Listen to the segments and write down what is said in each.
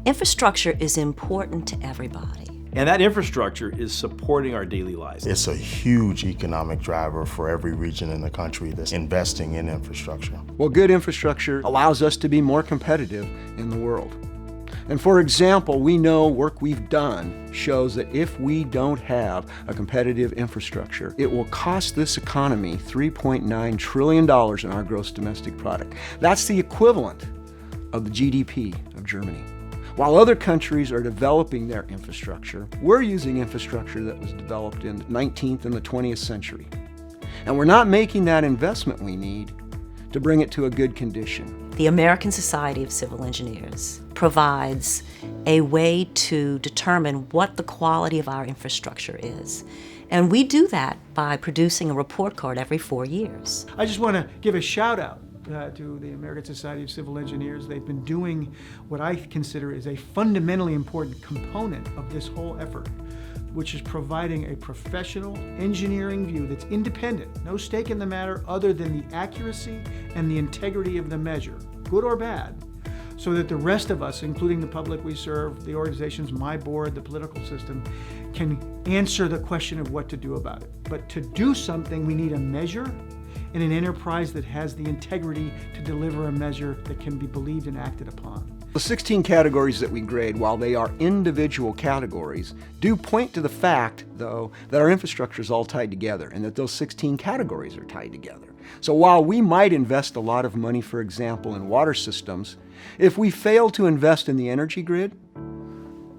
Infrastructure is important to everybody. And that infrastructure is supporting our daily lives. It's a huge economic driver for every region in the country that's investing in infrastructure. Well, good infrastructure allows us to be more competitive in the world. And for example, we know work we've done shows that if we don't have a competitive infrastructure, it will cost this economy $3.9 trillion in our gross domestic product. That's the equivalent of the GDP of Germany. While other countries are developing their infrastructure, we're using infrastructure that was developed in the 19th and the 20th century. And we're not making that investment we need to bring it to a good condition. The American Society of Civil Engineers provides a way to determine what the quality of our infrastructure is. And we do that by producing a report card every 4 years. I just want to give a shout out to the American Society of Civil Engineers. They've been doing what I consider is a fundamentally important component of this whole effort, which is providing a professional engineering view that's independent, no stake in the matter other than the accuracy and the integrity of the measure, good or bad, so that the rest of us, including the public we serve, the organizations, my board, the political system, can answer the question of what to do about it. But to do something, we need a measure and an enterprise that has the integrity to deliver a measure that can be believed and acted upon. The 16 categories that we grade, while they are individual categories, do point to the fact, though, that our infrastructure is all tied together and that those 16 categories are tied together. So while we might invest a lot of money, for example, in water systems, if we fail to invest in the energy grid,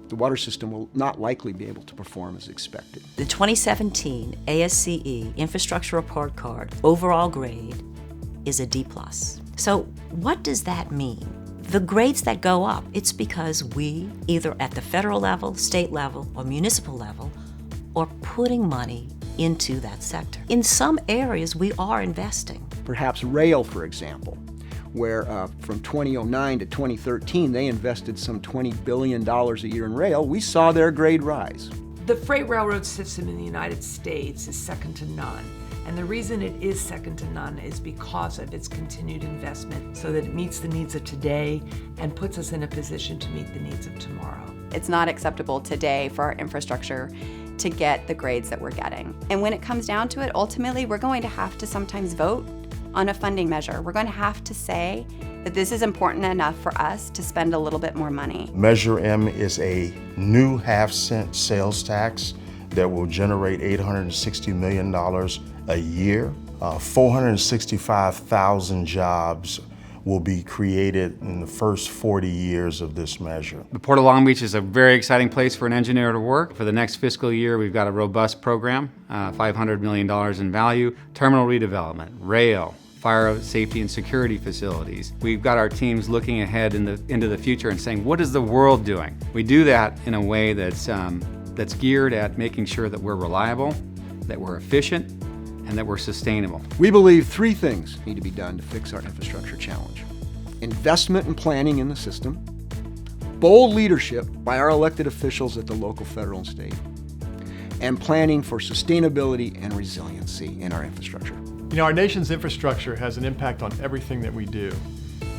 the water system will not likely be able to perform as expected. The 2017 ASCE Infrastructure Report Card overall grade is a D+. So what does that mean? The grades that go up, it's because we, either at the federal level, state level, or municipal level, are putting money into that sector. In some areas, we are investing. Perhaps rail, for example, where from 2009 to 2013, they invested some $20 billion a year in rail. We saw their grade rise. The freight railroad system in the United States is second to none. And the reason it is second to none is because of its continued investment so that it meets the needs of today and puts us in a position to meet the needs of tomorrow. It's not acceptable today for our infrastructure to get the grades that we're getting. And when it comes down to it, ultimately, we're going to have to sometimes vote on a funding measure. We're going to have to say that this is important enough for us to spend a little bit more money. Measure M is a new half-cent sales tax that will generate $860 million a year. 465,000 jobs will be created in the first 40 years of this measure. The Port of Long Beach is a very exciting place for an engineer to work. For the next fiscal year, we've got a robust program, $500 million in value, terminal redevelopment, rail, fire safety and security facilities. We've got our teams looking ahead into the future and saying, what is the world doing? We do that in a way that's geared at making sure that we're reliable, that we're efficient, and that we're sustainable. We believe 3 things need to be done to fix our infrastructure challenge: investment and planning in the system, bold leadership by our elected officials at the local, federal, and state, and planning for sustainability and resiliency in our infrastructure. You know, our nation's infrastructure has an impact on everything that we do.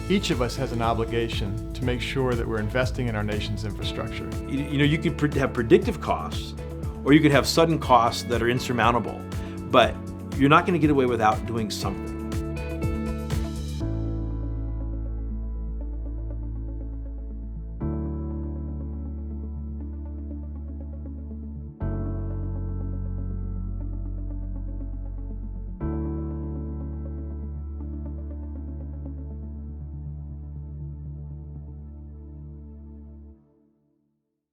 Each of us has an obligation to make sure that we're investing in our nation's infrastructure. You know, you could have predictive costs, or you could have sudden costs that are insurmountable, but you're not going to get away without doing something.